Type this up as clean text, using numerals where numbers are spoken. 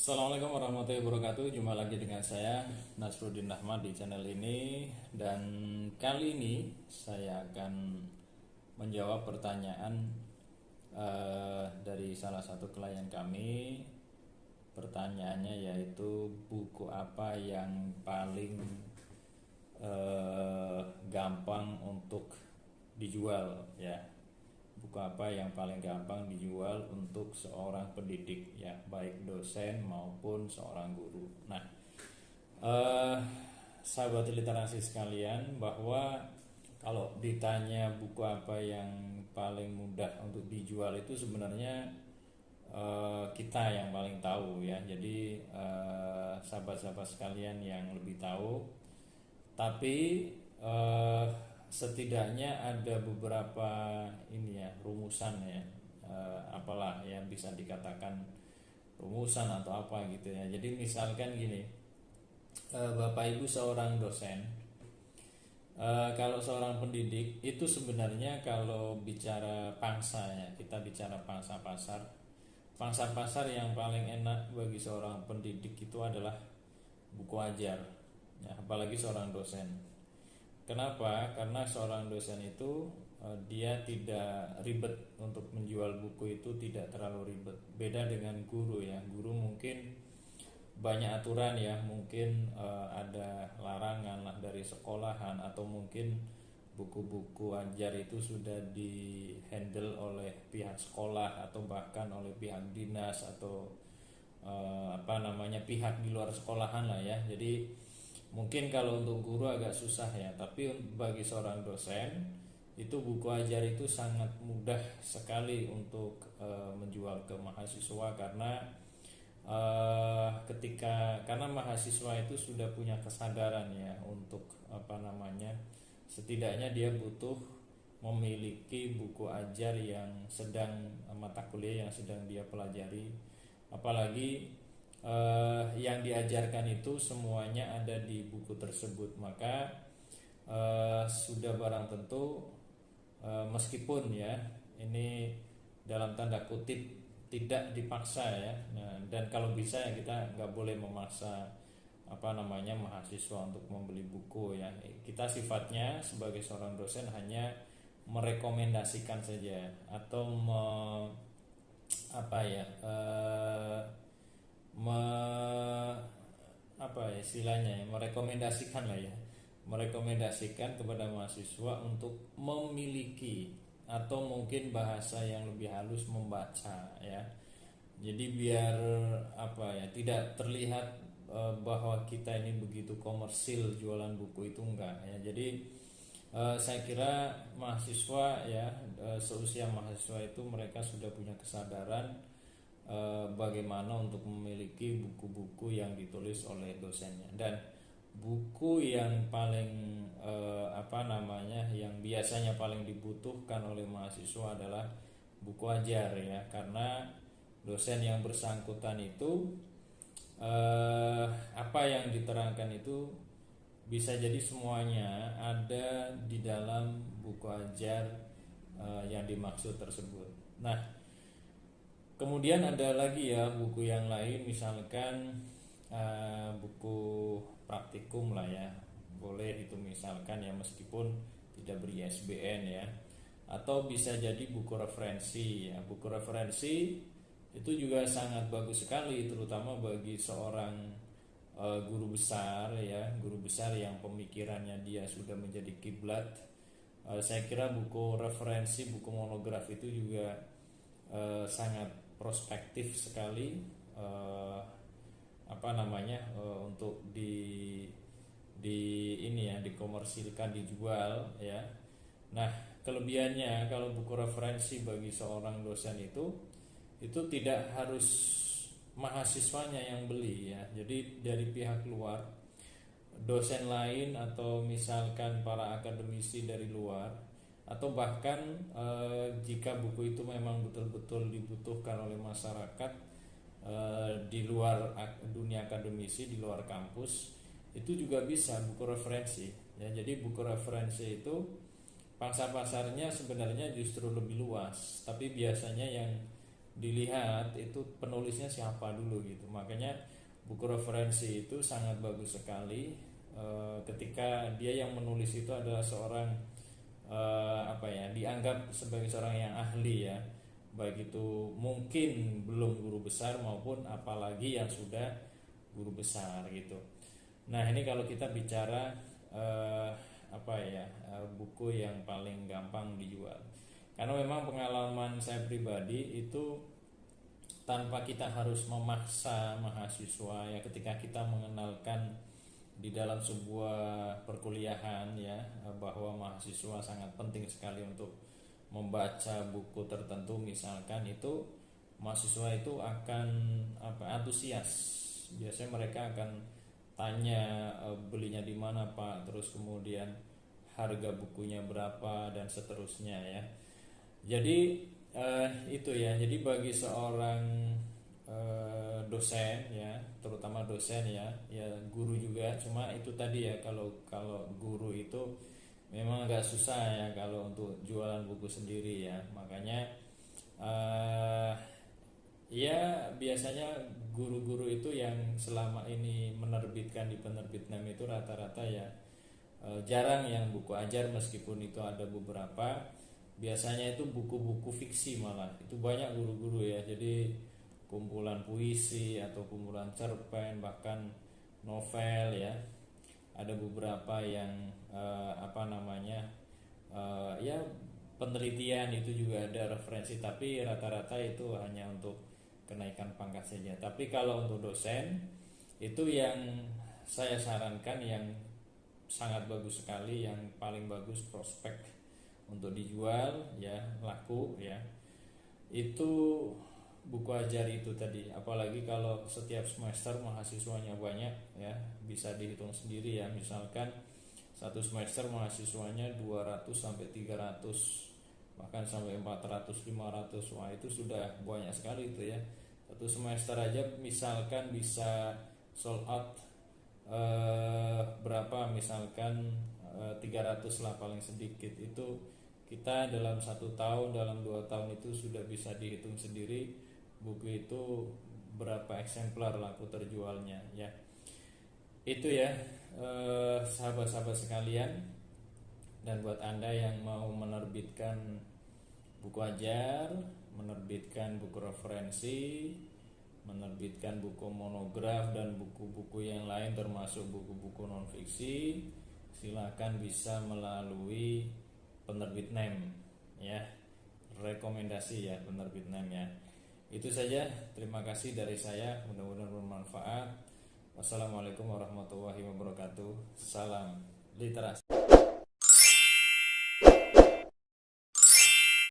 Assalamualaikum warahmatullahi wabarakatuh. Jumpa lagi dengan saya Nasruddin Ahmad di channel ini. Dan kali ini saya akan menjawab pertanyaan dari salah satu klien kami. Pertanyaannya yaitu buku apa yang paling gampang untuk dijual, ya. Buku apa yang paling gampang dijual untuk seorang pendidik, ya, baik dosen maupun seorang guru. Nah, sahabat literasi sekalian, bahwa kalau ditanya buku apa yang paling mudah untuk dijual itu sebenarnya kita yang paling tahu, ya. Jadi sahabat-sahabat sekalian yang lebih tahu. Tapi setidaknya ada beberapa rumusan, ya, apalah yang bisa dikatakan rumusan atau apa gitu, ya. Jadi misalkan gini, Bapak Ibu seorang dosen, kalau seorang pendidik itu sebenarnya kalau bicara pangsa, ya, kita bicara pangsa pasar yang paling enak bagi seorang pendidik itu adalah buku ajar, ya, apalagi seorang dosen. Kenapa? Karena seorang dosen itu dia tidak ribet untuk menjual buku, itu tidak terlalu ribet. Beda dengan guru, ya. Guru mungkin banyak aturan, ya. Mungkin ada larangan lah dari sekolahan, atau mungkin buku-buku ajar itu sudah di-handle oleh pihak sekolah atau bahkan oleh pihak dinas atau pihak di luar sekolahan lah, ya. Jadi mungkin kalau untuk guru agak susah, ya, tapi bagi seorang dosen itu buku ajar itu sangat mudah sekali untuk menjual ke mahasiswa, karena karena mahasiswa itu sudah punya kesadaran, ya, untuk setidaknya dia butuh memiliki buku ajar yang mata kuliah yang sedang dia pelajari, apalagi yang diajarkan itu semuanya ada di buku tersebut. Maka sudah barang tentu, meskipun, ya, ini dalam tanda kutip tidak dipaksa, ya. Nah, dan kalau bisa, ya, kita nggak boleh memaksa mahasiswa untuk membeli buku, ya. Kita sifatnya sebagai seorang dosen hanya merekomendasikan saja, atau merekomendasikan lah, ya, merekomendasikan kepada mahasiswa untuk memiliki, atau mungkin bahasa yang lebih halus, membaca, ya. Jadi biar tidak terlihat bahwa kita ini begitu komersil jualan buku, itu enggak, ya. Jadi saya kira mahasiswa, ya, seusia mahasiswa itu mereka sudah punya kesadaran bagaimana untuk memiliki buku-buku yang ditulis oleh dosennya. Dan buku yang paling yang biasanya paling dibutuhkan oleh mahasiswa adalah buku ajar, ya, karena dosen yang bersangkutan itu apa yang diterangkan itu bisa jadi semuanya ada di dalam buku ajar yang dimaksud tersebut. Nah, kemudian ada lagi, ya, buku yang lain, misalkan buku praktikum lah, ya, boleh itu misalkan, ya, meskipun tidak ber-ISBN, ya, atau bisa jadi buku referensi, ya. Buku referensi itu juga sangat bagus sekali, terutama bagi seorang guru besar, ya, guru besar yang pemikirannya dia sudah menjadi kiblat. Saya kira buku referensi, buku monografi itu juga sangat prospektif sekali untuk dikomersilkan, dijual, ya. Nah, kelebihannya kalau buku referensi bagi seorang dosen itu tidak harus mahasiswanya yang beli, ya. Jadi dari pihak luar, dosen lain, atau misalkan para akademisi dari luar, atau bahkan jika buku itu memang betul-betul dibutuhkan oleh masyarakat di luar dunia akademisi, di luar kampus, itu juga bisa buku referensi, ya. Jadi buku referensi itu pangsa pasarnya sebenarnya justru lebih luas, tapi biasanya yang dilihat itu penulisnya siapa dulu gitu. Makanya buku referensi itu sangat bagus sekali ketika dia yang menulis itu adalah seorang dianggap sebagai seorang yang ahli ya, baik itu mungkin belum guru besar maupun apalagi yang sudah guru besar gitu. Nah ini kalau kita bicara buku yang paling gampang dijual, karena memang pengalaman saya pribadi itu tanpa kita harus memaksa mahasiswa ya, ketika kita mengenalkan di dalam sebuah perkuliahan ya, bahwa mahasiswa sangat penting sekali untuk membaca buku tertentu misalkan, itu mahasiswa itu akan antusias. Biasanya mereka akan tanya belinya di mana Pak, terus kemudian harga bukunya berapa dan seterusnya ya. Jadi itu ya. Jadi bagi seorang dosen ya, terutama dosen ya guru juga, cuma itu tadi ya, kalau guru itu memang agak susah ya kalau untuk jualan buku sendiri ya. Makanya ya biasanya guru-guru itu yang selama ini menerbitkan di penerbit NEM itu rata-rata ya jarang yang buku ajar, meskipun itu ada beberapa. Biasanya itu buku-buku fiksi, malah itu banyak guru-guru ya. Jadi kumpulan puisi atau kumpulan cerpen, bahkan novel ya. Ada beberapa yang ya penelitian itu juga ada referensi, tapi rata-rata itu hanya untuk kenaikan pangkat saja. Tapi kalau untuk dosen itu yang saya sarankan yang sangat bagus sekali, yang paling bagus prospek untuk dijual ya, laku ya, itu buku ajar itu tadi. Apalagi kalau setiap semester mahasiswanya banyak ya, bisa dihitung sendiri ya. Misalkan satu semester mahasiswanya 200 sampai 300, bahkan sampai 400 500. Wah, itu sudah banyak sekali itu ya. Satu semester aja misalkan bisa sold out berapa, misalkan 300 lah paling sedikit. Itu kita dalam 1 tahun, dalam 2 tahun itu sudah bisa dihitung sendiri buku itu berapa eksemplar laku terjualnya ya. Itu ya sahabat-sahabat sekalian. Dan buat Anda yang mau menerbitkan buku ajar, menerbitkan buku referensi, menerbitkan buku monograf dan buku-buku yang lain termasuk buku-buku non fiksi, silakan bisa melalui penerbit NEM ya. Rekomendasi ya penerbit NEM ya. Itu saja, terima kasih dari saya, mudah-mudahan bermanfaat. Wassalamualaikum warahmatullahi wabarakatuh. Salam literasi.